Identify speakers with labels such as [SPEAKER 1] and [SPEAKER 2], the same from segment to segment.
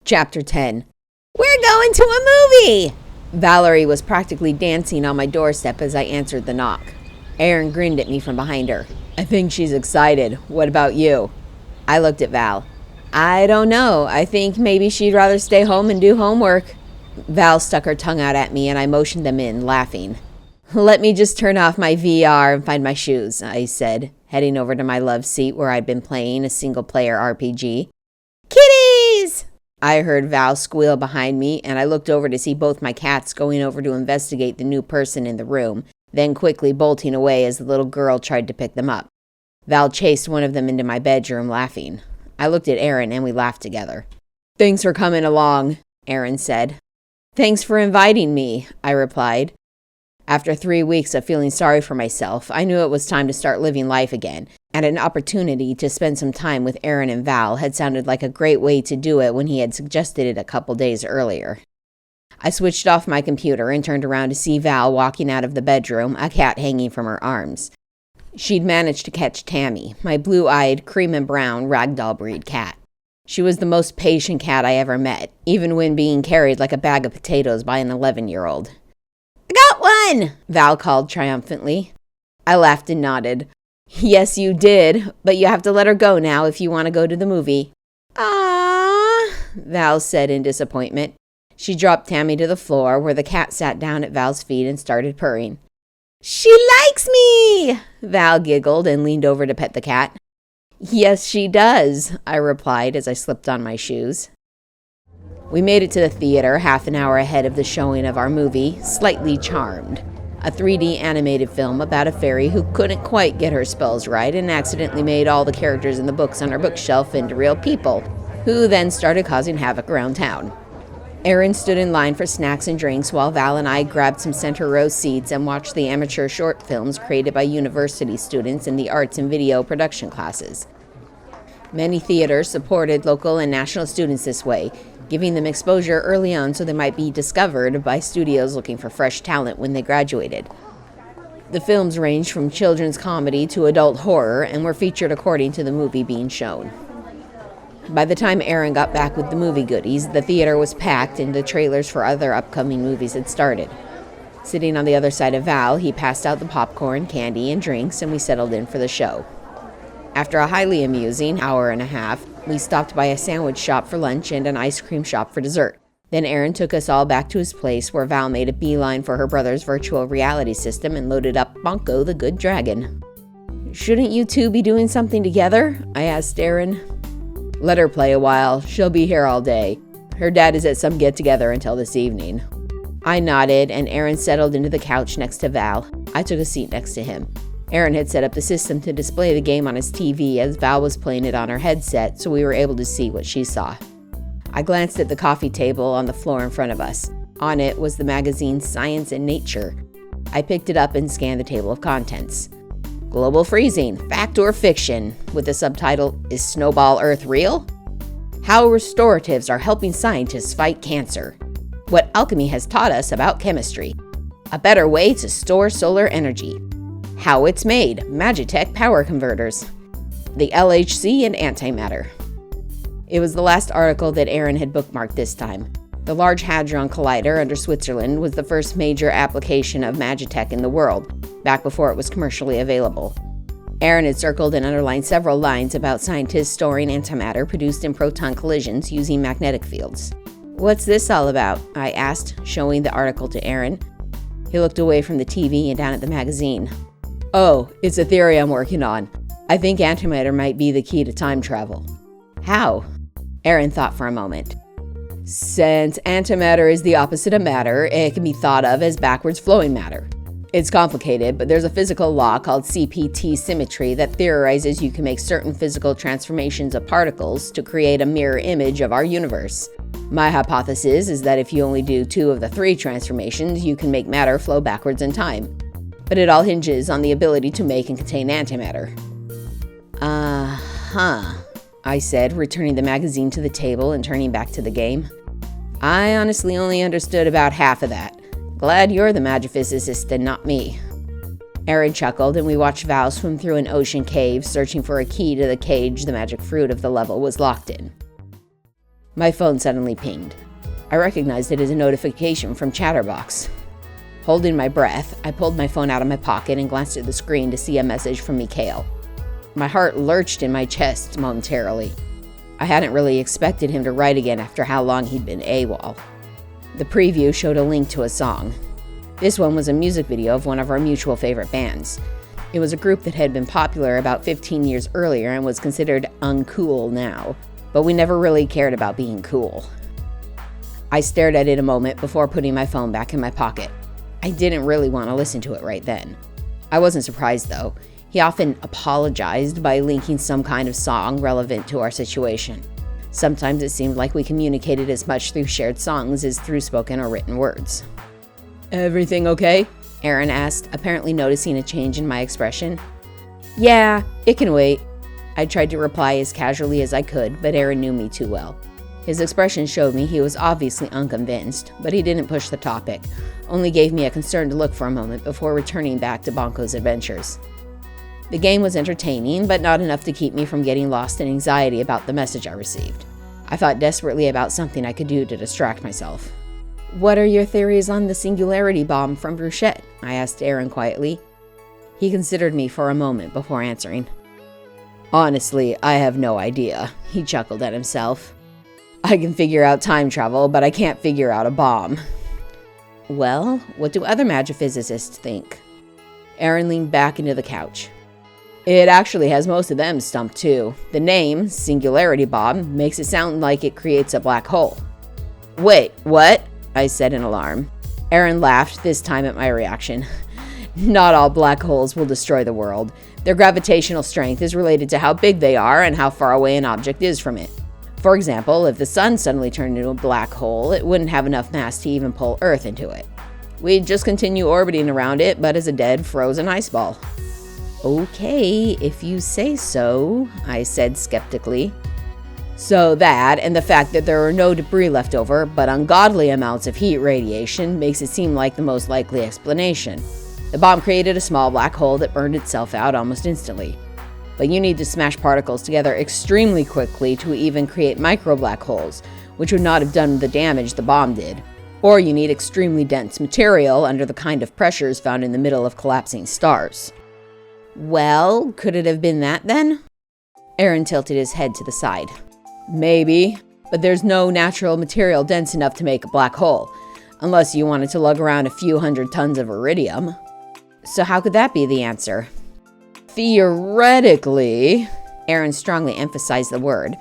[SPEAKER 1] Chapter 10. We're going to a movie! Valerie was practically dancing on my doorstep as I answered the knock. Erin grinned at me from behind her. I think she's excited. What about you? I looked at Val. I don't know. I think maybe she'd rather stay home and do homework. Val stuck her tongue out at me and I motioned them in, laughing. Let me just turn off my VR and find my shoes, I said, heading over to my love seat where I'd been playing a single-player RPG. Kitties! I heard Val squeal behind me, and I looked over to see both my cats going over to investigate the new person in the room, then quickly bolting away as the little girl tried to pick them up. Val chased one of them into my bedroom, laughing. I looked at Erin, and we laughed together. Thanks for coming along, Erin said. Thanks for inviting me, I replied. After 3 weeks of feeling sorry for myself, I knew it was time to start living life again, and an opportunity to spend some time with Erin and Val had sounded like a great way to do it when he had suggested it a couple days earlier. I switched off my computer and turned around to see Val walking out of the bedroom, a cat hanging from her arms. She'd managed to catch Tammy, my blue-eyed, cream and brown ragdoll breed cat. She was the most patient cat I ever met, even when being carried like a bag of potatoes by an 11-year-old. I got one! Val called triumphantly. I laughed and nodded. Yes, you did, but you have to let her go now if you want to go to the movie. Ah, Val said in disappointment. She dropped Tammy to the floor where the cat sat down at Val's feet and started purring. She likes me! Val giggled and leaned over to pet the cat. Yes, she does, I replied as I slipped on my shoes. We made it to the theater half an hour ahead of the showing of our movie, Slightly Charmed, a 3D animated film about a fairy who couldn't quite get her spells right and accidentally made all the characters in the books on her bookshelf into real people, who then started causing havoc around town. Erin stood in line for snacks and drinks while Val and I grabbed some center row seats and watched the amateur short films created by university students in the arts and video production classes. Many theaters supported local and national students this way, giving them exposure early on so they might be discovered by studios looking for fresh talent when they graduated. The films ranged from children's comedy to adult horror and were featured according to the movie being shown. By the time Erin got back with the movie goodies, the theater was packed and the trailers for other upcoming movies had started. Sitting on the other side of Val, he passed out the popcorn, candy, and drinks, and we settled in for the show. After a highly amusing hour and a half, we stopped by a sandwich shop for lunch and an ice cream shop for dessert. Then Erin took us all back to his place where Val made a beeline for her brother's virtual reality system and loaded up Bonko the Good Dragon. Shouldn't you two be doing something together? I asked Erin. Let her play a while. She'll be here all day. Her dad is at some get-together until this evening. I nodded and Erin settled into the couch next to Val. I took a seat next to him. Erin had set up the system to display the game on his TV as Val was playing it on her headset, so we were able to see what she saw. I glanced at the coffee table on the floor in front of us. On it was the magazine Science and Nature. I picked it up and scanned the table of contents. Global freezing, fact or fiction, with the subtitle, Is Snowball Earth Real? How restoratives are helping scientists fight cancer. What alchemy has taught us about chemistry. A better way to store solar energy. How it's made, Magitech power converters. The LHC and antimatter. It was the last article that Erin had bookmarked this time. The Large Hadron Collider under Switzerland was the first major application of Magitech in the world, back before it was commercially available. Erin had circled and underlined several lines about scientists storing antimatter produced in proton collisions using magnetic fields. What's this all about? I asked, showing the article to Erin. He looked away from the TV and down at the magazine. Oh, it's a theory I'm working on. I think antimatter might be the key to time travel. How? Erin thought for a moment. Since antimatter is the opposite of matter, it can be thought of as backwards flowing matter. It's complicated, but there's a physical law called CPT symmetry that theorizes you can make certain physical transformations of particles to create a mirror image of our universe. My hypothesis is that if you only do 2 of the 3 transformations, you can make matter flow backwards in time. But it all hinges on the ability to make and contain antimatter. I said, returning the magazine to the table and turning back to the game. I honestly only understood about half of that. Glad you're the magiphysicist and not me. Erin chuckled and we watched Val swim through an ocean cave searching for a key to the cage the magic fruit of the level was locked in. My phone suddenly pinged. I recognized it as a notification from Chatterbox. Holding my breath, I pulled my phone out of my pocket and glanced at the screen to see a message from Mikhail. My heart lurched in my chest momentarily. I hadn't really expected him to write again after how long he'd been AWOL. The preview showed a link to a song. This one was a music video of one of our mutual favorite bands. It was a group that had been popular about 15 years earlier and was considered uncool now, but we never really cared about being cool. I stared at it a moment before putting my phone back in my pocket. I didn't really want to listen to it right then. I wasn't surprised though. He often apologized by linking some kind of song relevant to our situation. Sometimes it seemed like we communicated as much through shared songs as through spoken or written words. "Everything okay?" Aaron asked, apparently noticing a change in my expression. "Yeah, it can wait." I tried to reply as casually as I could, but Aaron knew me too well. His expression showed me he was obviously unconvinced, but he didn't push the topic, only gave me a concerned look for a moment before returning back to Bonko's adventures. The game was entertaining, but not enough to keep me from getting lost in anxiety about the message I received. I thought desperately about something I could do to distract myself. "What are your theories on the singularity bomb from Bruchette?" I asked Aaron quietly. He considered me for a moment before answering. "Honestly, I have no idea," he chuckled at himself. "I can figure out time travel, but I can't figure out a bomb." "Well, what do other magicphysicists think?" Aaron leaned back into the couch. "It actually has most of them stumped too. The name, singularity bomb, makes it sound like it creates a black hole." "Wait, what?" I said in alarm. Aaron laughed, this time at my reaction. "Not all black holes will destroy the world. Their gravitational strength is related to how big they are and how far away an object is from it. For example, if the sun suddenly turned into a black hole, it wouldn't have enough mass to even pull Earth into it. We'd just continue orbiting around it, but as a dead, frozen ice ball." "Okay, if you say so," I said skeptically. "So that, and the fact that there are no debris left over, but ungodly amounts of heat radiation, makes it seem like the most likely explanation. The bomb created a small black hole that burned itself out almost instantly. But you need to smash particles together extremely quickly to even create micro black holes, which would not have done the damage the bomb did. Or you need extremely dense material under the kind of pressures found in the middle of collapsing stars." "Well, could it have been that then?" Aaron tilted his head to the side. "Maybe, but there's no natural material dense enough to make a black hole, unless you wanted to lug around a few hundred tons of iridium." "So how could that be the answer?" "Theoretically," Aaron strongly emphasized the word,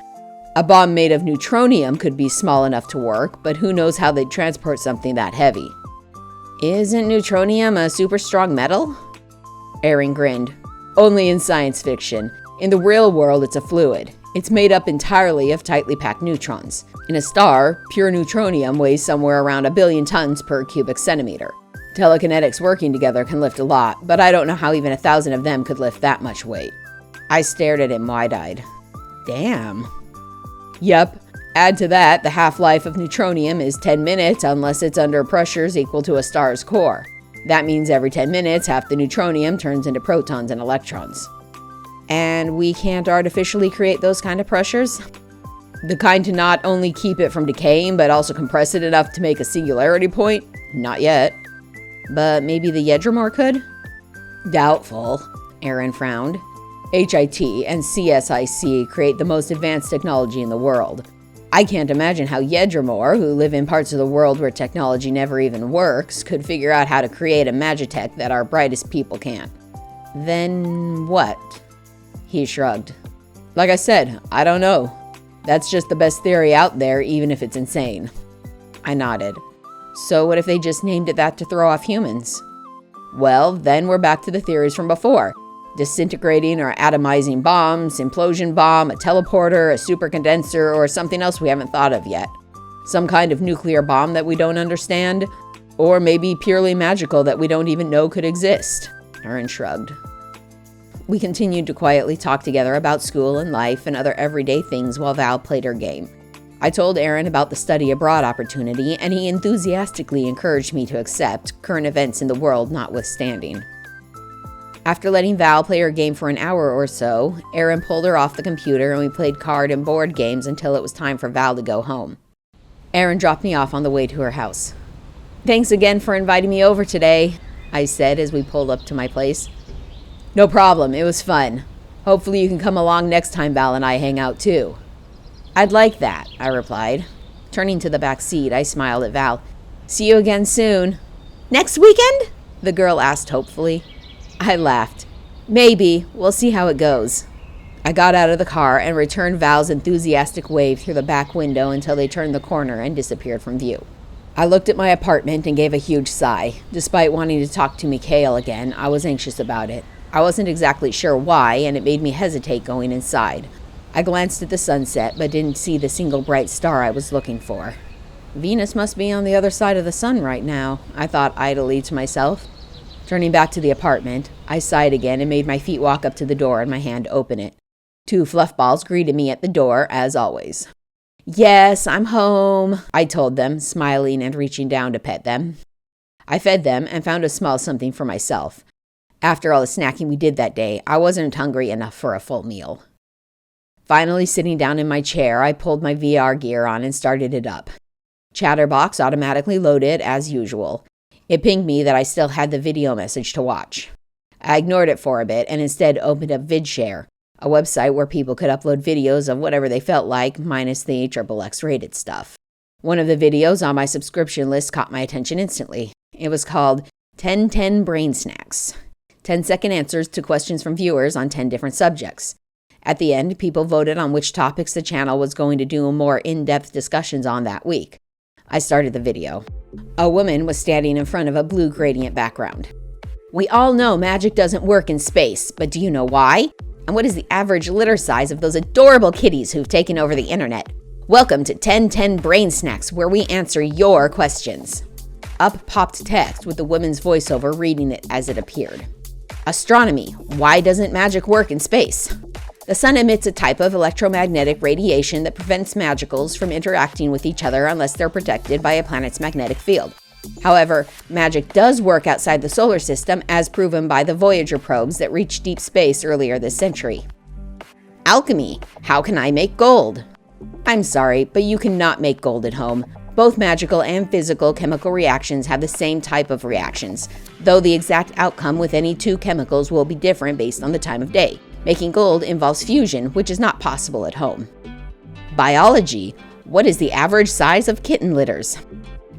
[SPEAKER 1] "a bomb made of neutronium could be small enough to work, but who knows how they'd transport something that heavy." "Isn't neutronium a super strong metal?" Aaron grinned. "Only in science fiction. In the real world, it's a fluid. It's made up entirely of tightly packed neutrons. In a star, pure neutronium weighs somewhere around 1 billion tons per cubic centimeter. Telekinetics working together can lift a lot, but I don't know how even 1,000 of them could lift that much weight." I stared at him wide-eyed. "Damn." "Yep. Add to that, the half-life of neutronium is 10 minutes unless it's under pressures equal to a star's core. That means every 10 minutes, half the neutronium turns into protons and electrons." "And we can't artificially create those kind of pressures?" "The kind to not only keep it from decaying, but also compress it enough to make a singularity point? Not yet." "But maybe the Yedramore could?" "Doubtful," Aaron frowned. HIT and CSIC create the most advanced technology in the world. I can't imagine how Yedramore, who live in parts of the world where technology never even works, could figure out how to create a magitech that our brightest people can't." "Then what?" He shrugged. "Like I said, I don't know. That's just the best theory out there, even if it's insane." I nodded. "So what if they just named it that to throw off humans?" "Well, then we're back to the theories from before. Disintegrating or atomizing bombs, implosion bomb, a teleporter, a supercondenser, or something else we haven't thought of yet. Some kind of nuclear bomb that we don't understand, or maybe purely magical that we don't even know could exist." Aaron shrugged. We continued to quietly talk together about school and life and other everyday things while Val played her game. I told Aaron about the study abroad opportunity, and he enthusiastically encouraged me to accept, current events in the world notwithstanding. After letting Val play her game for an hour or so, Erin pulled her off the computer and we played card and board games until it was time for Val to go home. Erin dropped me off on the way to her house. "Thanks again for inviting me over today," I said as we pulled up to my place. "No problem, it was fun. Hopefully you can come along next time Val and I hang out too." "I'd like that," I replied. Turning to the back seat, I smiled at Val. "See you again soon." "Next weekend?" the girl asked hopefully. I laughed. "Maybe. We'll see how it goes." I got out of the car and returned Val's enthusiastic wave through the back window until they turned the corner and disappeared from view. I looked at my apartment and gave a huge sigh. Despite wanting to talk to Mikhail again, I was anxious about it. I wasn't exactly sure why, and it made me hesitate going inside. I glanced at the sunset, but didn't see the single bright star I was looking for. Venus must be on the other side of the sun right now, I thought idly to myself. Turning back to the apartment, I sighed again and made my feet walk up to the door and my hand open it. 2 fluff balls greeted me at the door, as always. "Yes, I'm home," I told them, smiling and reaching down to pet them. I fed them and found a small something for myself. After all the snacking we did that day, I wasn't hungry enough for a full meal. Finally sitting down in my chair, I pulled my VR gear on and started it up. Chatterbox automatically loaded as usual. It pinged me that I still had the video message to watch. I ignored it for a bit and instead opened up VidShare, a website where people could upload videos of whatever they felt like, minus the XXX rated stuff. One of the videos on my subscription list caught my attention instantly. It was called 10 Brain Snacks. 10-second answers to questions from viewers on 10 different subjects. At the end, people voted on which topics the channel was going to do more in-depth discussions on that week. I started the video. A woman was standing in front of a blue gradient background. "We all know magic doesn't work in space, but do you know why? And what is the average litter size of those adorable kitties who've taken over the internet? Welcome to 10 Brain Snacks, where we answer your questions." Up popped text with the woman's voiceover reading it as it appeared. "Astronomy. Why doesn't magic work in space? The sun emits a type of electromagnetic radiation that prevents magicals from interacting with each other unless they're protected by a planet's magnetic field. However, magic does work outside the solar system, as proven by the Voyager probes that reached deep space earlier this century. Alchemy. How can I make gold? I'm sorry, but you cannot make gold at home. Both magical and physical chemical reactions have the same type of reactions, though the exact outcome with any 2 chemicals will be different based on the time of day. Making gold involves fusion, which is not possible at home. Biology. What is the average size of kitten litters?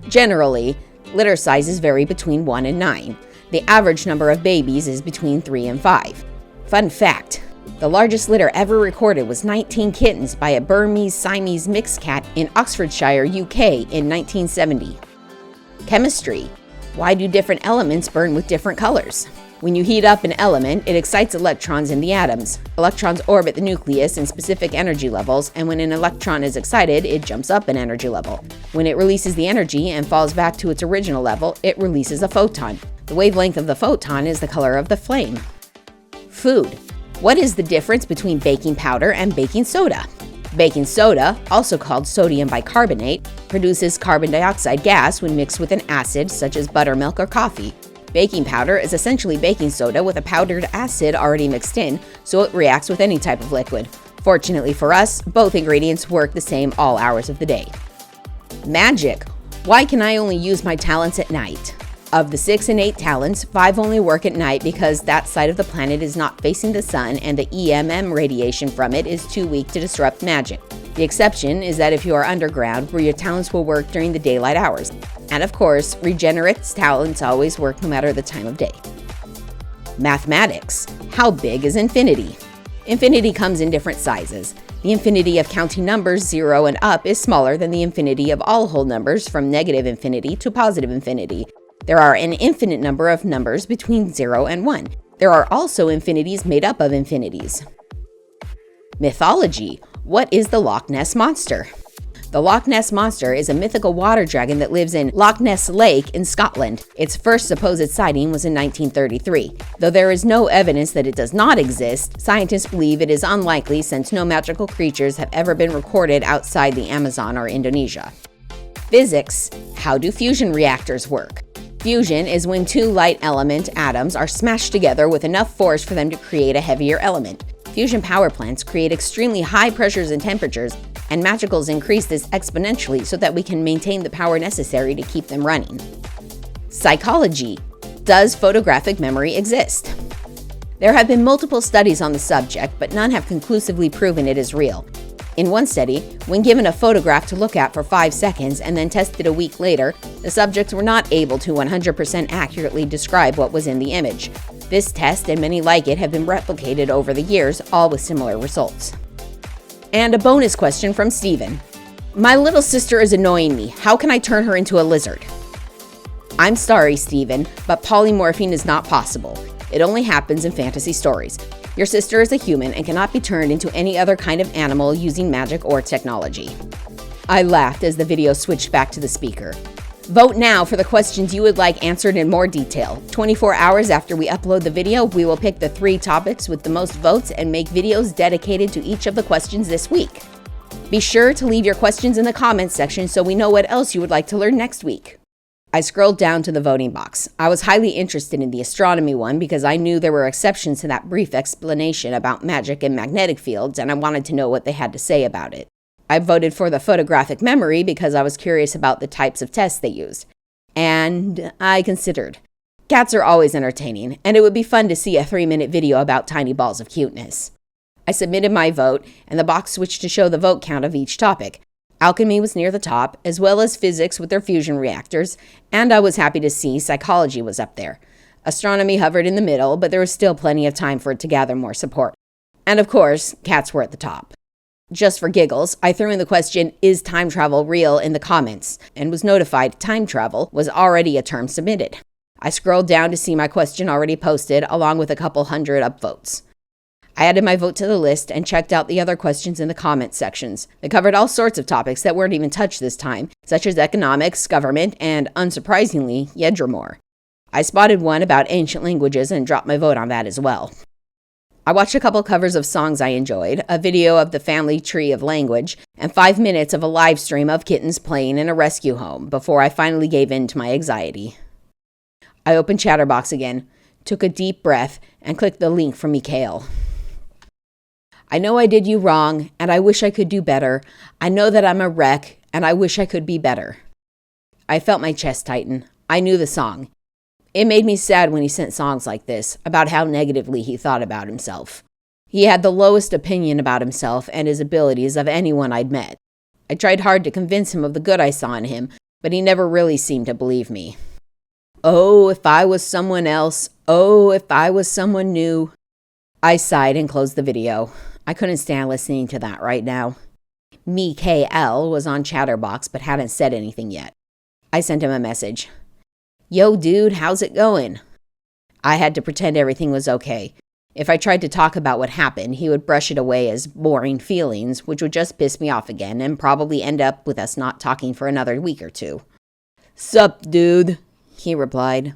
[SPEAKER 1] Generally, litter sizes vary between 1 and 9. The average number of babies is between 3 and 5. Fun fact. The largest litter ever recorded was 19 kittens by a Burmese-Siamese mixed cat in Oxfordshire, UK in 1970. Chemistry. Why do different elements burn with different colors? When you heat up an element, it excites electrons in the atoms. Electrons orbit the nucleus in specific energy levels, and when an electron is excited, it jumps up an energy level. When it releases the energy and falls back to its original level, it releases a photon. The wavelength of the photon is the color of the flame. Food. What is the difference between baking powder and baking soda? Baking soda, also called sodium bicarbonate, produces carbon dioxide gas when mixed with an acid such as buttermilk or coffee. Baking powder is essentially baking soda with a powdered acid already mixed in, so it reacts with any type of liquid. Fortunately for us, both ingredients work the same all hours of the day. Magic. Why can I only use my talents at night? Of the 6 and 8 talents, 5 only work at night because that side of the planet is not facing the sun and the EMM radiation from it is too weak to disrupt magic. The exception is that if you are underground, where your talents will work during the daylight hours. And of course, regenerate's talents always work no matter the time of day. Mathematics. How big is infinity? Infinity comes in different sizes. The infinity of counting numbers 0 and up is smaller than the infinity of all whole numbers from negative infinity to positive infinity. There are an infinite number of numbers between 0 and 1. There are also infinities made up of infinities. Mythology. What is the Loch Ness Monster? The Loch Ness Monster is a mythical water dragon that lives in Loch Ness Lake in Scotland. Its first supposed sighting was in 1933. Though there is no evidence that it does not exist, scientists believe it is unlikely since no magical creatures have ever been recorded outside the Amazon or Indonesia. Physics. How do fusion reactors work? Fusion is when two light element atoms are smashed together with enough force for them to create a heavier element. Fusion power plants create extremely high pressures and temperatures, and magicals increase this exponentially so that we can maintain the power necessary to keep them running. Psychology. Does photographic memory exist? There have been multiple studies on the subject, but none have conclusively proven it is real. In one study, when given a photograph to look at for 5 seconds and then tested a week later, the subjects were not able to 100% accurately describe what was in the image. This test and many like it have been replicated over the years, all with similar results. And a bonus question from Steven. My little sister is annoying me. How can I turn her into a lizard? I'm sorry, Steven, but polymorphing is not possible. It only happens in fantasy stories. Your sister is a human and cannot be turned into any other kind of animal using magic or technology. I laughed as the video switched back to the speaker. Vote now for the questions you would like answered in more detail. 24 hours after we upload the video, we will pick the 3 topics with the most votes and make videos dedicated to each of the questions this week. Be sure to leave your questions in the comments section so we know what else you would like to learn next week. I scrolled down to the voting box. I was highly interested in the astronomy one because I knew there were exceptions to that brief explanation about magic and magnetic fields, and I wanted to know what they had to say about it. I voted for the photographic memory because I was curious about the types of tests they used. And I considered. Cats are always entertaining, and it would be fun to see a 3-minute video about tiny balls of cuteness. I submitted my vote, and the box switched to show the vote count of each topic. Alchemy was near the top, as well as physics with their fusion reactors, and I was happy to see psychology was up there. Astronomy hovered in the middle, but there was still plenty of time for it to gather more support. And of course, cats were at the top. Just for giggles, I threw in the question, is time travel real, in the comments, and was notified time travel was already a term submitted. I scrolled down to see my question already posted, along with a couple hundred upvotes. I added my vote to the list and checked out the other questions in the comments sections. They covered all sorts of topics that weren't even touched this time, such as economics, government, and, unsurprisingly, Yedramore. I spotted one about ancient languages and dropped my vote on that as well. I watched a couple covers of songs I enjoyed, a video of the family tree of language, and 5 minutes of a live stream of kittens playing in a rescue home before I finally gave in to my anxiety. I opened Chatterbox again, took a deep breath, and clicked the link from Mikhail. I know I did you wrong, and I wish I could do better. I know that I'm a wreck, and I wish I could be better. I felt my chest tighten. I knew the song. It made me sad when he sent songs like this, about how negatively he thought about himself. He had the lowest opinion about himself and his abilities of anyone I'd met. I tried hard to convince him of the good I saw in him, but he never really seemed to believe me. Oh, if I was someone else. Oh, if I was someone new. I sighed and closed the video. I couldn't stand listening to that right now. Mikhail was on Chatterbox but hadn't said anything yet. I sent him a message. Yo, dude, how's it going? I had to pretend everything was okay. If I tried to talk about what happened, he would brush it away as boring feelings, which would just piss me off again and probably end up with us not talking for another week or two. Sup, dude, he replied.